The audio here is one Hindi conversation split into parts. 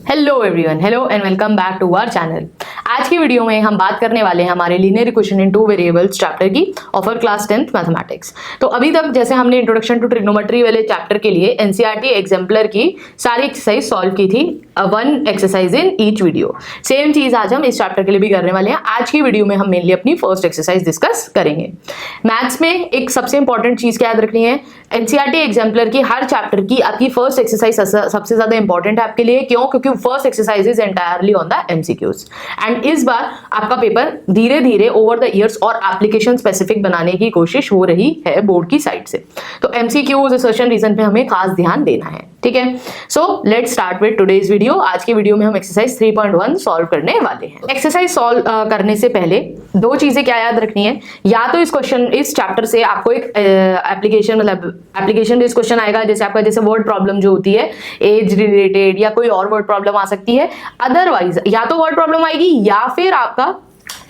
Hello everyone, hello and welcome back to our channel. आज की वीडियो में हम बात करने वाले हैं हमारे linear equation in two variables chapter की of our class 10th mathematics. तो अभी तक जैसे हमने इंट्रोडक्शन टू ट्रिग्नोमेट्री वाले चैप्टर के लिए एनसीईआरटी एग्जाम्पलर की सारी एक्सरसाइज सॉल्व की थी, one exercise in each video. Same चीज आज हम इस चैप्टर के लिए भी करने वाले हैं। आज की वीडियो में हम मेनली अपनी फर्स्ट एक्सरसाइज डिस्कस करेंगे। मैथ्स में एक सबसे इंपॉर्टेंट चीज क्या याद रखनी है, एनसीईआरटी एग्जाम्पलर की हर चैप्टर की आपकी फर्स्ट एक्सरसाइज सबसे ज्यादा इंपॉर्टेंट है आपके लिए। क्यों? क्योंकि first exercise is entirely on the MCQs and इस बार आपका पेपर धीरे धीरे ओवर द इयर्स और एप्लीकेशन स्पेसिफिक बनाने की कोशिश हो रही है बोर्ड की साइड से। तो एमसीक्यूज असर्शन रीजन पे हमें खास ध्यान देना है, ठीक है। So let's start with today's video. आज की वीडियो में हम एक्सरसाइज 3.1 सॉल्व करने वाले हैं। एक्सरसाइज सॉल्व करने से पहले दो चीजें क्या याद रखनी है, या तो इस चैप्टर से आपको एक एप्लीकेशन बेस्ड क्वेश्चन आएगा, जैसे वर्ड प्रॉब्लम जो होती है एज रिलेटेड या कोई और वर्ड प्रॉब्लम आ सकती है। अदरवाइज या तो वर्ड प्रॉब्लम आएगी या फिर आपका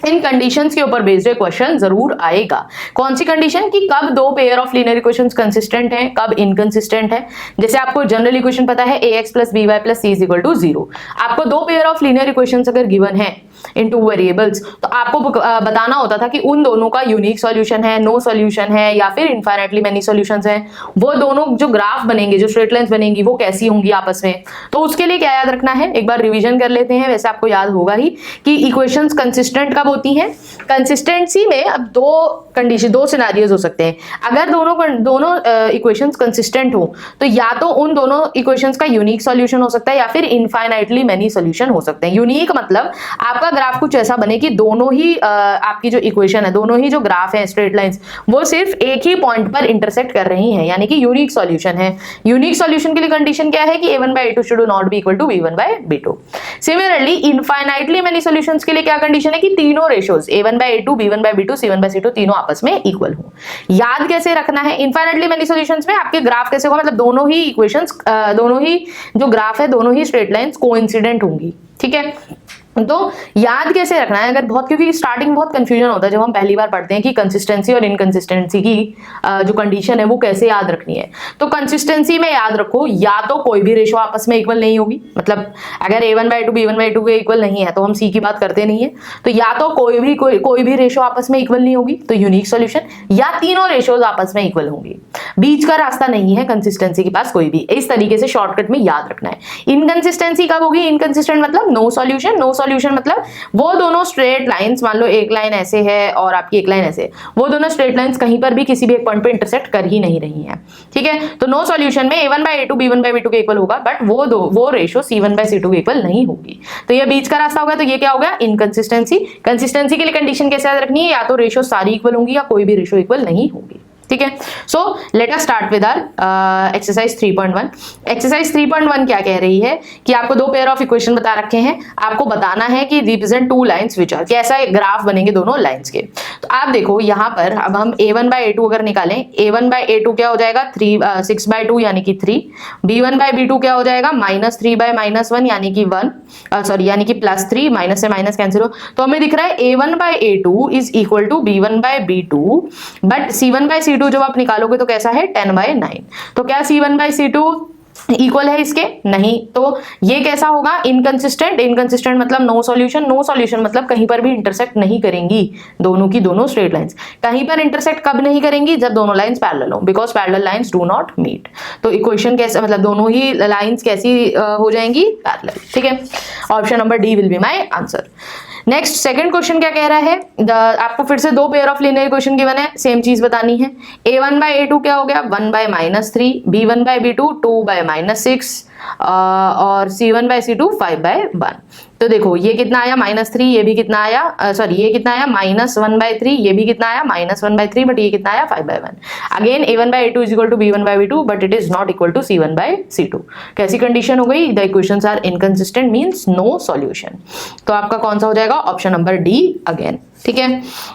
इन कंडीशंस के ऊपर बेस्ड क्वेश्चन जरूर आएगा। कौन सी कंडीशन की कब दो pair of linear equations consistent हैं, कब इनकंसिस्टेंट है। जैसे आपको जनरल इक्वेशन पता है ax + by + c = 0। आपको दो पेयर ऑफ लीनियर इक्वेशंस अगर गिवन है इन टू वेरिएबल्स तो आपको बताना होता था कि उन दोनों का यूनिक सॉल्यूशन है, नो सॉल्यूशन है या फिर इनफाइनाइटली मेनी सॉल्यूशंस हैं। वो दोनों जो ग्राफ बनेंगे, जो स्ट्रेट लाइंस बनेंगी, वो कैसी होंगी आपस में। तो उसके लिए क्या याद रखना है, एक बार रिवीजन कर लेते हैं। वैसे आपको याद होगा ही कि इक्वेशंस कंसिस्टेंट कब होती हैं। कंसिस्टेंसी में अब दो सिनेरियोज हो सकते हैं। अगर दोनों इक्वेशंस कंसिस्टेंट हो तो या तो उन दोनों इक्वेशंस का यूनिक सॉल्यूशन हो सकता है या फिर इनफाइनाइटली मेनी सॉल्यूशन हो सकते हैं। यूनिक मतलब आपका ग्राफ कुछ ऐसा बने कि दोनों ही आपकी जो इक्वेशन है, दोनों ही जो ग्राफ है स्ट्रेट लाइंस, वो सिर्फ एक ही पॉइंट पर इंटरसेक्ट कर रही हैं, यानी कि यूनिक सॉल्यूशन है। यूनिक सॉल्यूशन के लिए कंडीशन क्या है कि a1/a2 should not be equal to b1/b2। Similarly infinitely many solutions के लिए क्या कंडीशन है कि तीनों रेशियोज a1/a2 b1/b2 c1/c2 तीनों आपस में इक्वल हो। याद कैसे रखना है, इनफाइनाइटली मेनी सॉल्यूशंस में आपके ग्राफ कैसे होगा, मतलब दोनों ही इक्वेशंस, दोनों ही जो ग्राफ है, दोनों ही स्ट्रेट लाइंस कोइंसिडेंट होंगी, ठीक है। तो याद कैसे रखना है, अगर बहुत, क्योंकि स्टार्टिंग बहुत कंफ्यूजन होता है जब हम पहली बार पढ़ते हैं कि कंसिस्टेंसी और इनकंसिस्टेंसी की जो कंडीशन है वो कैसे याद रखनी है। तो कंसिस्टेंसी में याद रखो, या तो कोई भी रेशो आपस में इक्वल नहीं होगी, मतलब अगर a1/2 b1/2 के इक्वल नहीं है तो हम c की बात करते नहीं है। तो या तो कोई भी रेशो आपस में इक्वल नहीं होगी तो यूनिक सॉल्यूशन, या तीनों रेशोज आपस में इक्वल होंगी। बीच का रास्ता नहीं है कंसिस्टेंसी के पास कोई भी। इस तरीके से शॉर्टकट में याद रखना है। इनकंसिस्टेंसी कब होगी, इनकंसिस्टेंट मतलब नो सॉल्यूशन। नो सॉल्यूशन मतलब वो दोनों स्ट्रेट लाइंस, मान लो एक लाइन ऐसे है और आपकी एक लाइन ऐसे, वो दोनों स्ट्रेट लाइंस कहीं पर भी किसी भी एक पॉइंट पे इंटरसेक्ट कर ही नहीं रही हैं, ठीक है। तो नो सॉल्यूशन में a1/a2 b1/b2 के इक्वल होगा, बट वो रेशो c1/c2 के इक्वल नहीं होगी। तो ये बीच का रास्ता होगा। तो ये क्या होगा, इनकंसिस्टेंसी। कंसिस्टेंसी के लिए कंडीशन कैसे याद रखनी है, या तो रेशो सारी इक्वल होंगी या कोई भी रेशो इक्वल नहीं होगी, ठीक है। So let us start with our exercise 3.1। Exercise 3.1 क्या कह रही है कि आपको दो पेयर ऑफ इक्वेशन बता रखे हैं, आपको बताना है कि represent two lines which are, कैसा ग्राफ बनेंगे दोनों लाइंस के। तो आप देखो यहाँ पर अब हम a1/a2 अगर निकालें, a1/a2 क्या हो जाएगा 6/2 यानी कि 3, b1/b2 क्या हो जाएगा -3/-1 यानी कि 1, यानी कि +3, माइनस से माइनस कैंसिल हो। तो हमें दिख रहा है a1/a2 is equal to b1/b2, but c1/c2 जब आप निकालोगे तो कैसा है 10/9। तो क्या c1/c2 इक्वल है इसके? नहीं। तो ये कैसा होगा, इनकंसिस्टेंट। इनकंसिस्टेंट मतलब नो सॉल्यूशन। नो सॉल्यूशन मतलब कहीं पर भी इंटरसेक्ट नहीं करेंगी दोनों की दोनों स्ट्रेट लाइंस। कहीं पर इंटरसेक्ट कब नहीं करेंगी, जब दोनों लाइंस पैरेलल हो, because parallel lines do not meet. तो इक्वेशन कैसे, मतलब दोनों ही लाइंस कैसी हो जाएंगी, पैरेलल, ठीक है। Option number D will be my answer. Next second question क्या कह रहा है, आपको फिर से दो pair of linear equation given है, सेम चीज बतानी है। a1/a2 क्या हो गया 1/-3, b1/b2 2/-6 और c1/c2 5/1। तो देखो ये कितना आया -3, ये भी कितना आया, ये कितना आया -1/3, ये भी कितना आया -1/3, बट ये कितना आया 5/1। Again a1/a2 is equal to b1/b2 but it is not equal to c1/c2। कैसी कंडीशन हो गई, the equations are inconsistent means no solution. तो आपका कौन सा हो जाएगा, ऑप्शन नंबर डी अगेन, ठीक है।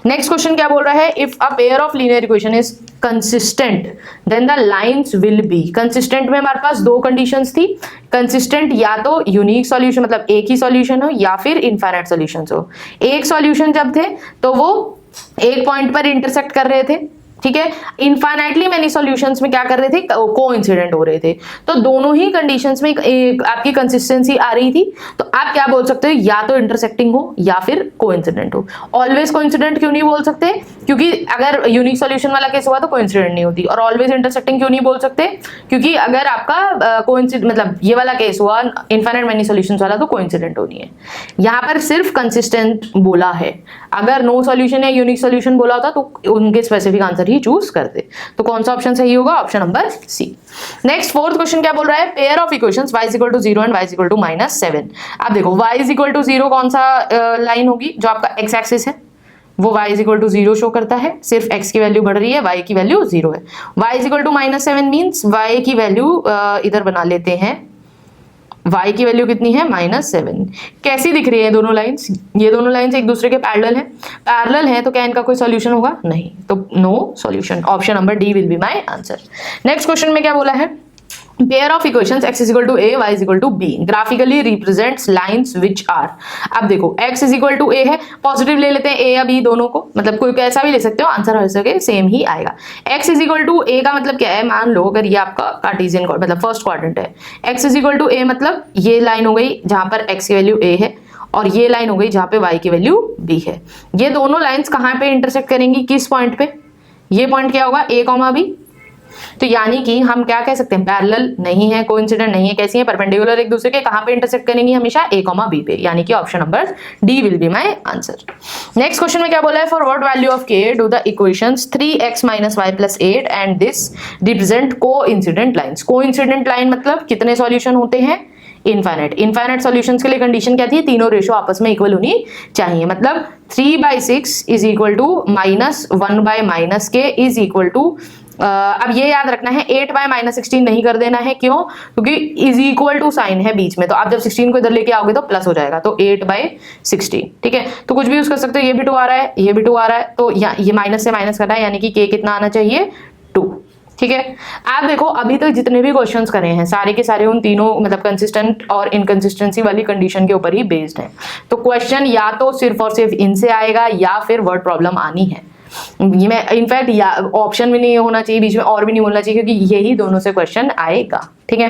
नेक्स्ट क्वेश्चन क्या बोल रहा है, if a pair of linear equation is consistent then the lines will be. Consistent में हमारे पास दो कंडीशंस थी। कंसिस्टेंट या तो यूनिक सॉल्यूशन मतलब एक ही सॉल्यूशन हो, या फिर इनफाइनाइट सॉल्यूशंस हो। एक सॉल्यूशन जब थे तो वो एक पॉइंट पर इंटरसेक्ट कर रहे थे, ठीक है। इनफाइनाइटली मेनी सॉल्यूशंस में क्या कर रहे थे, कोइंसिडेंट हो रहे थे, तो दोनों ही कंडीशंस में आपकी कंसिस्टेंसी आ रही थी। तो आप क्या बोल सकते हो, या तो इंटरसेक्टिंग हो या फिर कोइंसिडेंट हो। ऑलवेज कोइंसिडेंट क्यों नहीं बोल सकते, क्योंकि अगर यूनिक सॉल्यूशन वाला केस हुआ तो कोइंसिडेंट नहीं होती। और ऑलवेज इंटरसेक्टिंग क्यों नहीं बोल सकते, क्योंकि अगर आपका कोइंसिडेंट मतलब ये वाला केस हुआ इनफाइनाइट मेनी सॉल्यूशंस वाला तो कोइंसिडेंट होनी है। यहाँ पर सिर्फ कंसिस्टेंट बोला है, अगर नो सॉल्यूशन या यूनिक सॉल्यूशन बोला होता तो उनके स्पेसिफिक आंसर ही चूज करते। तो कौन सा ऑप्शन सही होगा, option number C. Next fourth question क्या बोल रहा है, pair of equations y equal to 0 and y equal to -7। अब देखो y इक्वल टू 0 कौन सा लाइन होगी, जो आपका x एक्सिस है वो y इक्वल टू 0 शो करता है, सिर्फ x की वैल्यू बढ़ रही है, y की वैल्यू 0 है। y equal to -7 means y की वैल्यू इधर बना लेते हैं, y की वैल्यू कितनी है, -7। कैसी दिख रही है दोनों लाइंस, ये दोनों लाइंस एक दूसरे के पैरेलल है, तो क्या इनका कोई सॉल्यूशन होगा, नहीं, तो no solution. Option number D will be my answer. Next question में क्या बोला है, pair of equations x is equal to a, y is equal to b graphically represents lines which are. अब देखो x is equal to a है, पॉजिटिव ले लेते हैं a या b दोनों को, मतलब कोई कैसा भी ले सकते हो, आंसर हो सके सेम ही आएगा। x is equal to a का मतलब क्या है, मान लो अगर ये आपका कार्टेशियन मतलब फर्स्ट क्वाड्रेंट है, x is equal to a मतलब ये लाइन हो गई जहां पर x की वैल्यू a है और ये लाइन हो गई जहां पे y की वैल्यू b है। ये दोनों लाइंस कहां पे इंटरसेक्ट करेंगी, किस पॉइंट पे, ये पॉइंट क्या होगा, a, b। तो यानी कि हम क्या कह सकते हैं, पैरेलल नहीं है, कोइंसिडेंट नहीं है, कैसी है, परपेंडिकुलर एक दूसरे के, कहां पे इंटरसेक्ट करेंगी, हमेशा a, b पे, यानी कि option number D will be my answer. Next question में क्या बोला है, for what value of k do the equations 3x - y + 8 and this represent coincident lines. Coincident line मतलब कितने सॉल्यूशन होते हैं, इनफाइनाइट सॉल्यूशंस के लिए कंडीशन क्या थी, तीनों रेशो आपस में इक्वल होनी चाहिए, मतलब 3/6 is equal to -1/-k is equal to, अब ये याद रखना है 8/-16 नहीं कर देना है, क्यों, क्योंकि इज इक्वल टू साइन है बीच में, तो आप जब 16 को इधर लेके आओगे तो प्लस हो जाएगा, तो 8/16, ठीक है। तो कुछ भी यूज कर सकते हो, ये भी 2 आ रहा है, ये भी 2 आ रहा है, तो ये माइनस से माइनस करना है, यानी कि k कितना आना चाहिए, 2, ठीक है। आप देखो अभी तक जितने भी क्वेश्चंस करे हैं सारे के सारे उन तीनों मतलब कंसिस्टेंट और इनकंसिस्टेंसी वाली कंडीशन के ऊपर ही बेस्ड है। तो क्वेश्चन या तो सिर्फ और सिर्फ इनसे आएगा या फिर वर्ड प्रॉब्लम आनी है। ये मैं इनफैक्ट ऑप्शन भी नहीं होना चाहिए बीच में, और भी नहीं बोलना चाहिए, क्योंकि यही दोनों से क्वेश्चन आएगा, ठीक है।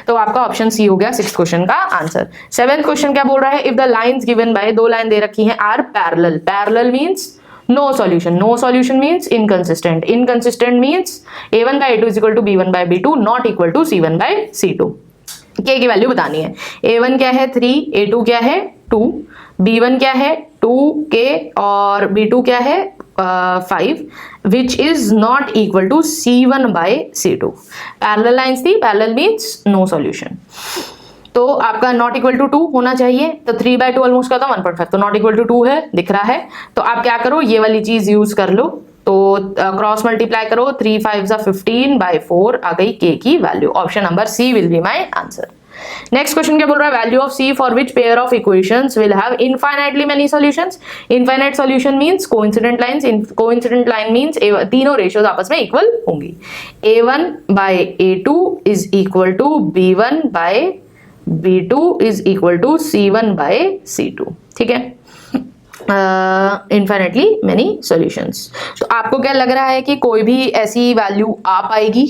तो आपका ऑप्शन सी हो गया 6th क्वेश्चन का आंसर। 7th क्वेश्चन क्या बोल रहा है, if the lines given by, 2 line दे रखी हैं, are parallel, parallel means no solution, no solution means inconsistent, inconsistent means a1/a2 is equal to b1/b2 not equal to c1/c2। k की वैल्यू बतानी है, a1 क्या है 3, a2 क्या है 2, b1 क्या है 2k और b2 क्या है 5, which is not equal to c1/c2। Parallel lines थी, पैरेलल मींस नो सॉल्यूशन, तो आपका नॉट इक्वल टू 2 होना चाहिए, तो 3/2 ऑलमोस्ट का था 1.5, तो नॉट इक्वल टू 2 है, दिख रहा है। तो आप क्या करो, ये वाली चीज यूज कर लो, तो क्रॉस मल्टीप्लाई करो, 3 5 15/4 आ गई k की value. Option number C will be my answer. Next question क्या बोल रहा है, value of c for which pair of equations will have infinitely many solutions. Infinite solution means coincident lines, coincident line means तीनों रेशियोज आपस में इक्वल होंगी। a1/a2 is equal to b1/b2 is equal to c1/c2, ठीक है। Infinitely many solutions. तो आपको क्या लग रहा है कि कोई भी ऐसी वैल्यू आ पाएगी,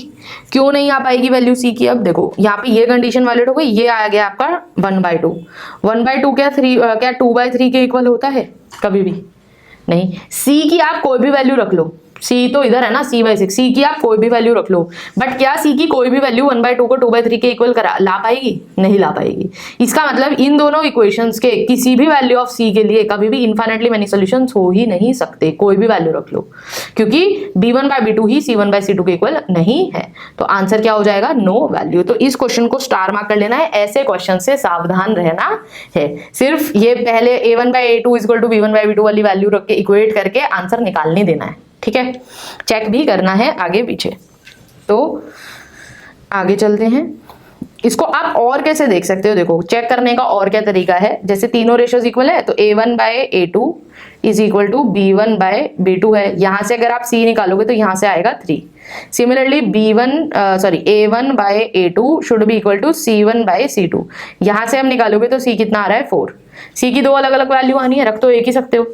क्यों नहीं आ पाएगी वैल्यू सी की। अब देखो यहाँ पे ये कंडीशन वैलिड हो गई, ये आ गया आपका 1/2, 1/2 क्या 3 क्या 2/3 के इक्वल होता है कभी भी नहीं। सी की आप कोई भी वैल्यू रख लो, सी तो इधर है ना c/6, सी की आप कोई भी वैल्यू रख लो, बट क्या सी की कोई भी वैल्यू 1/2 को 2/3 के इक्वल ला पाएगी, नहीं ला पाएगी। इसका मतलब इन दोनों इक्वेशंस के किसी भी वैल्यू ऑफ सी के लिए कभी भी इनफाइनाइटली मेनी सॉल्यूशंस हो ही नहीं सकते, कोई भी वैल्यू रख लो, क्योंकि b1/b2 ही c1/c2 के इक्वल नहीं है। तो आंसर क्या हो जाएगा, नो वैल्यू। तो इस क्वेश्चन को स्टार मार्क कर लेना है, ऐसे क्वेश्चन से सावधान रहना है। सिर्फ ये पहले a1/a2 इक्वल टू b1/b2 वाली वैल्यू रख के इक्वेट करके आंसर निकालने देना है, ठीक है। चेक भी करना है आगे पीछे। तो आगे चलते हैं, इसको आप और कैसे देख सकते हो, देखो चेक करने का और क्या तरीका है। जैसे तीनों रेशियोज इक्वल है तो a1/a2 is equal to b1/b2 है, यहां से अगर आप c निकालोगे तो यहां से आएगा 3। Similarly a1/a2 should be equal to c1/c2, यहां से हम निकालोगे तो c कितना आ रहा है 4। सी की दो अलग अलग वैल्यू आनी है, रख तो एक ही सकते हो,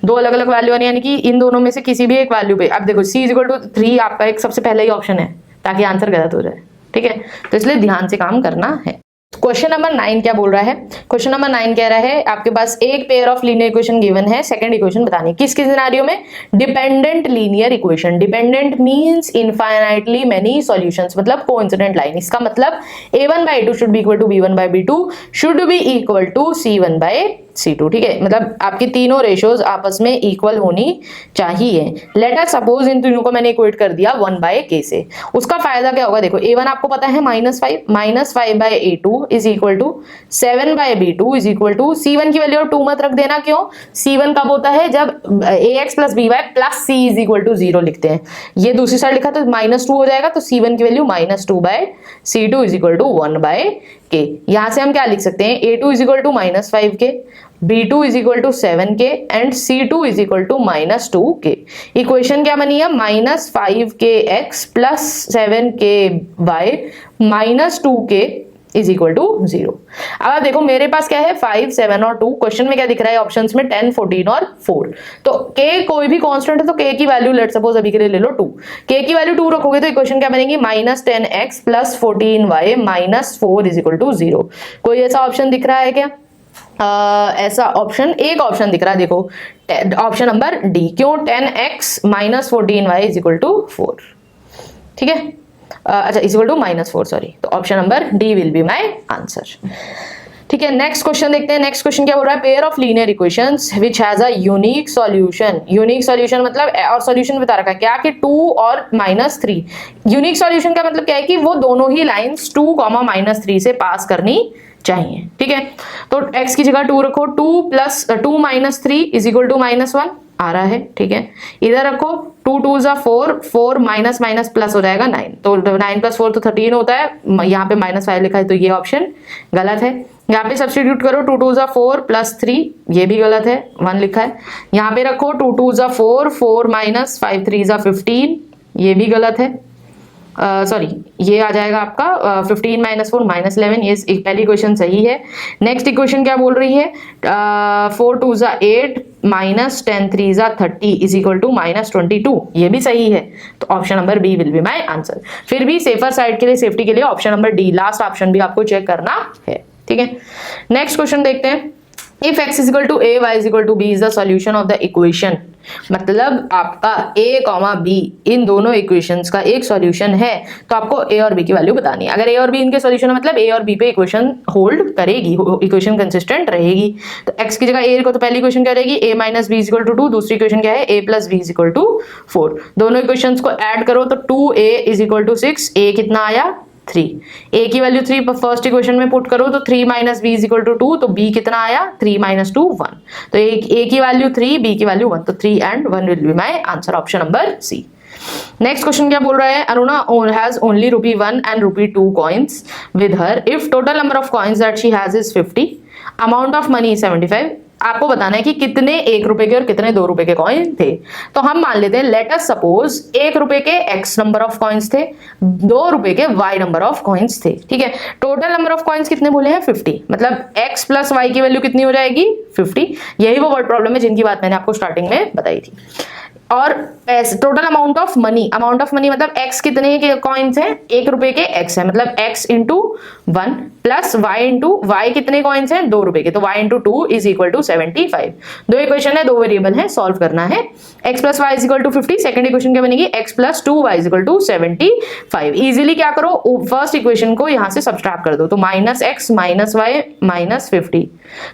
दो अलग अलग वैल्यू आनी, यानी कि इन दोनों में से किसी भी एक वैल्यू पे। अब देखो सी इज इक्वल टू 3 आपका एक सबसे पहला ही ऑप्शन है ताकि आंसर गलत हो जाए, ठीक है, तो इसलिए ध्यान से काम करना है। क्वेश्चन नंबर 9 क्या बोल रहा है? क्वेश्चन नंबर 9 कह रहा है आपके पास एक pair of linear equation given है, सेकंड इक्वेशन बतानी है। किस किस सिनेरियो में? Dependent linear equation. Dependent means infinitely many solutions, मतलब कोइंसिडेंट लाइन। इसका मतलब a1/a2 should be equal to b1/b2 should be equal to c1/c2, ठीक है, मतलब आपकी तीनों रेशियोज आपस में इक्वल होनी चाहिए। लेट अस सपोज इन तीनों को मैंने इक्वेट कर दिया 1/k से। उसका फायदा क्या होगा? देखो a1 आपको पता है -5/a2 is equal to 7/b2 is equal to c1 की वैल्यू 2 मत रख देना। क्यों? c1 कब होता है? जब ax plus by plus c is equal to 0 लिखते हैं। ये दूसरी साइड लिखा तो -2 हो जाएगा, तो c1 की value -2/c2 is equal to 1/k। यहां से हम क्या लिख सकते हैं? a2 is equal to -5k, b2 is equal to 7k and c2 is equal to -2k। Equation क्या बनी है? -5kx plus 7ky -2k is equal to 0। अब देखो मेरे पास क्या है? 5, 7 और 2। क्वेश्चन में क्या दिख रहा है? ऑप्शंस में 10, 14 और 4। तो k कोई भी कांस्टेंट है तो k की वैल्यू लेट सपोज अभी के लिए ले लो 2। k की वैल्यू 2 रखोगे तो इक्वेशन क्या बनेगी? -10x plus 14y -4 is equal to 0। कोई ऐसा ऑप्शन दिख रहा है क्या? ऐसा ऑप्शन, एक ऑप्शन दिख रहा है, देखो ऑप्शन नंबर डी। क्यों? 10x minus 14y is equal to 4, ठीक है, अच्छा इज इक्वल टू -4, सॉरी। तो option number D will be my answer, ठीक है। नेक्स्ट क्वेश्चन देखते हैं। नेक्स्ट क्वेश्चन क्या बोल रहा है? Pair of linear equations which has a unique solution. Unique solution मतलब, और सॉल्यूशन बता रखा है क्या कि 2 और -3। यूनिक सॉल्यूशन का मतलब क्या है कि वो दोनों ही लाइंस 2, -3 से पास करनी चाहिए, ठीक है। तो x की जगह 2 रखो, 2 - 3 इज इक्वल टू -1 आ रहा है, ठीक है। इधर रखो 2 2 ज़ा 4, 4 माइनस माइनस प्लस हो जाएगा 9, तो 9 + 4 तो 13 होता है। यहाँ पे -5 लिखा है तो ये ऑप्शन गलत है। यहाँ पे सब्स्टिट्यूट करो 2 2 ज़ा 4 प्लस 3, ये भी गलत है, 1 लिखा है। यहाँ पे रखो 2 2 ज़ा 4, 4 - 5 3 ज़ा 15, ये भी गलत है। सॉरी ये आ जाएगा आपका 15 - 4 -11, ये पहली इक्वेशन सही है। नेक्स्ट इक्वेशन क्या बोल रही है? 4 2 ज़ा 8 -10 3 ज़ा 30 इज इक्वल टू -22, ये भी सही है। तो option number B will be my answer. फिर भी सेफर साइड के लिए, सेफ्टी के लिए option number D last option भी आपको चेक करना है, ठीक है। नेक्स्ट क्वेश्चन देखते हैं। If x is equal to a, y is equal to b is the solution of the equation, मतलब आपका a, b इन दोनों इक्वेशंस का एक सॉल्यूशन है, तो आपको a और b की वैल्यू बतानी है। अगर a और b इनके सॉल्यूशन है मतलब a और b पे इक्वेशन होल्ड करेगी, इक्वेशन कंसिस्टेंट रहेगी। तो x की जगह a को तो पहली इक्वेशन क्या रहेगी? a - b = 2, दूसरी इक्वेशन क्या है? a + b = 4। दोनों इक्वेशंस को ऐड करो तो 2a = 6, a कितना आया? 3। a की वैल्यू 3 फर्स्ट इक्वेशन में पुट करो तो 3 - b = 2, तो b कितना आया? 3 - 2 1। तो a की वैल्यू 3, b की वैल्यू 1, तो 3 and 1 will be my answer, option number C. Next question क्या बोल रहा है? Aruna has only ₹1 and ₹2 coins with her if total number of coins that she has is 50, amount of money is 75। आपको बताना है कि कितने 1 रुपए के और कितने 2 रुपए के कॉइन थे। तो हम मान लेते हैं, लेट अस सपोज 1 रुपए के x नंबर ऑफ कॉइन्स थे, 2 रुपए के y नंबर ऑफ कॉइन्स थे, ठीक है। टोटल नंबर ऑफ कॉइन्स कितने बोले हैं? 50, मतलब x + y की वैल्यू कितनी हो जाएगी? 50। यही वो वर्ड प्रॉब्लम है जिनकी बात मैंने आपको स्टार्टिंग में बताई थी। और टोटल अमाउंट ऑफ मनी मतलब x कितने के कॉइन्स हैं? 1 रुपए के x है, मतलब x × 1 प्लस y कितने कॉइन्स हैं? 2 रुपए के, तो y × 2 इज इक्वल टू 75। दो इक्वेशन है, 2 वेरिएबल है, सॉल्व करना है। x + y = 50, सेकंड इक्वेशन क्या बनेगी? x + 2y = 75। इजीली क्या करो, फर्स्ट इक्वेशन को यहां से सब्ट्रैक्ट कर दो, तो -x - y -50,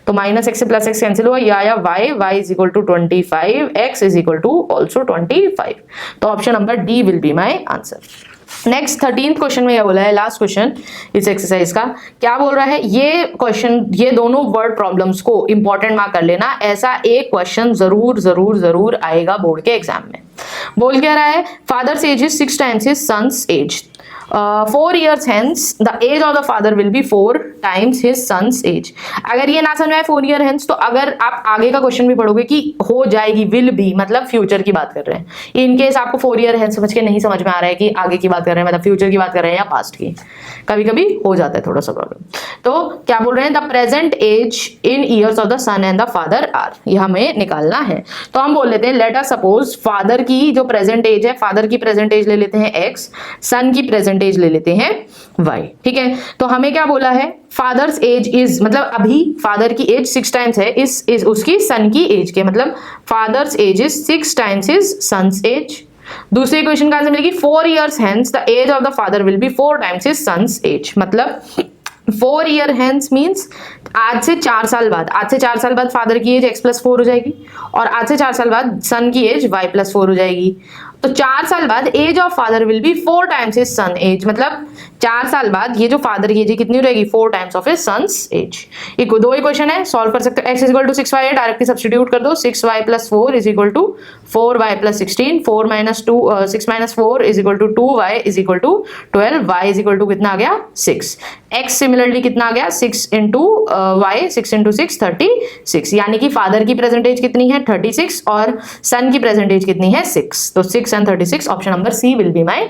तो -x से +x कैंसिल हुआ, ये आया y = 25, x = also 25। तो option number D will be my answer. Next 13th question में क्या बोला है? लास्ट क्वेश्चन इस एक्सरसाइज का क्या बोल रहा है? ये क्वेश्चन, ये दोनों वर्ड प्रॉब्लम्स को इंपॉर्टेंट मार्क कर लेना, ऐसा एक क्वेश्चन जरूर आएगा बोर्ड के एग्जाम में। बोल क्या रहा है? Father's age is 6 times his son's age. 4 years hence the age of the father will be 4 times his son's age। अगर ये ना समझ में आए 4 year hence, तो अगर आप आगे का क्वेश्चन भी पढ़ोगे कि हो जाएगी, will be मतलब फ्यूचर की बात कर रहे हैं। इन केस आपको 4 year hence समझ के नहीं समझ में आ रहा है कि आगे की बात कर रहे हैं, मतलब फ्यूचर की बात कर रहे हैं या पास्ट की, कभी कभी हो जाता है थोड़ा सा प्रॉब्लम। तो क्या बोल रहे हैं, the present age in years of the son and the father are, ये हमें निकालना है। तो हम बोल लेते हैं लेट अस सपोज फादर की जो प्रेजेंट एज है, फादर की प्रेजेंट एज ले लेते हैं x, सन की प्रेजेंट एज ले लेते हैं y। ठीक है, तो हमें क्या बोला है, फादर्स एज इज मतलब अभी फादर की एज 6 टाइम्स है इस उसकी सन की एज के, मतलब father's age is 6 times his son's age. दूसरे क्वेश्चन का आंसर मिलेगी 4 years hence the age of the father will be 4 times his son's age। मतलब 4 year hence मीन्स आज से 4 साल बाद, आज से 4 साल बाद फादर की एज x+4 हो जाएगी और आज से 4 साल बाद सन की एज y+4 हो जाएगी। तो 4 साल बाद age of father will be 4 times his son age, मतलब 4 साल बाद ये जो फादर की एज कितनी हो जाएगी, 4 times of his son's age. एक दो ही क्वेश्चन है, सॉल्व कर सकते हो। x = 6y है, डायरेक्टली सब्स्टिट्यूट कर दो, 6y+4 = 4y+16, 6 - 4 = 2y = 12, y = कितना आ गया 6। x सिमिलरली कितना आ गया 6 × y, 6 × 6 36, यानी कि फादर की प्रेजेंटेज कितनी है 36 और सन की प्रेजेंटेज कितनी है 6। तो 6 and 36, option number C will be my.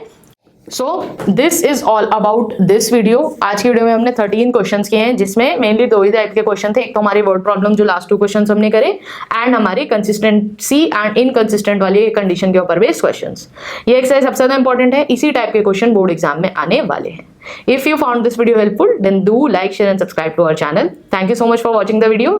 So this is all about this video. आज की वीडियो में हमने 13 क्वेश्चंस किए हैं, जिसमें मेनली 2 ही टाइप के क्वेश्चन थे। एक तो हमारी वर्ड प्रॉब्लम जो लास्ट 2 क्वेश्चंस हमने करे, एंड हमारी कंसिस्टेंसी एंड इनकंसिस्टेंट वाली कंडीशन के ऊपर बेस्ड क्वेश्चंस। ये एक्सरसाइज सबसे ज्यादा इंपॉर्टेंट है, इसी टाइप के क्वेश्चन बोर्ड एग्जाम में आने वाले हैं। If you found this video helpful, then do like, share and subscribe to our channel. Thank you so much for watching the video.